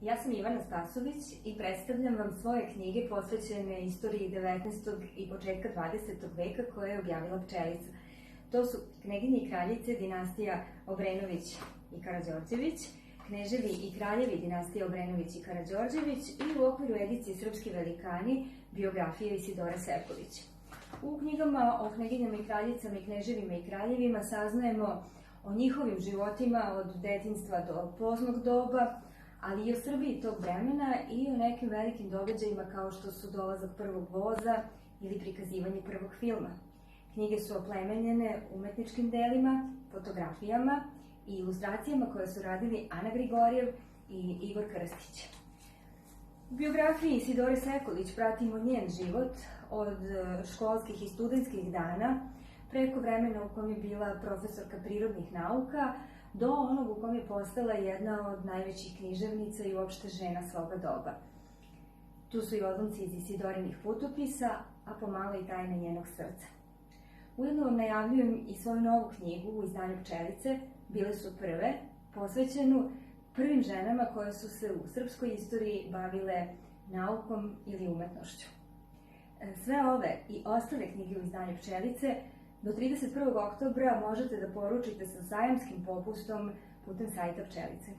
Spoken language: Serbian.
Ja sam Ivana Spasović i predstavljam vam svoje knjige posvećene istoriji 19. i početka 20. veka koje je objavila Pčelica. To su Kneginje i kraljice dinastija Obrenović i Karađorđević, Kneževi i kraljevi dinastije Obrenović i Karađorđević i u okviru edicije Srpski velikani biografije Isidore Sekulić. U knjigama o kneginjama i kraljicama i kneževima i kraljevima saznajemo o njihovim životima od detinjstva do poznog doba, ali i o Srbiji tog vremena i o nekim velikim događajima kao što su dolazak prvog voza ili prikazivanje prvog filma. Knjige su oplemenjene umetničkim delima, fotografijama i ilustracijama koje su radili Ana Grigorjev i Igor Krstić. U biografiji Isidore Sekulić pratimo njen život od školskih i studentskih dana, preko vremena u kojem je bila profesorka prirodnih nauka, do onog u kojem je postala jedna od najvećih književnica i uopšte žena svoga doba. Tu su i odlomci iz Isidorinih putopisa, a pomalo i tajne njenog srca. Ujedno vam najavljujem i svoju novu knjigu u izdanju Pčelice, Bile su prve, posvećenu prvim ženama koje su se u srpskoj istoriji bavile naukom ili umetnošću. Sve ove i ostale knjige u izdanju Pčelice do 31. oktobra možete da poručite sa sajamskim popustom putem sajta Pčelice.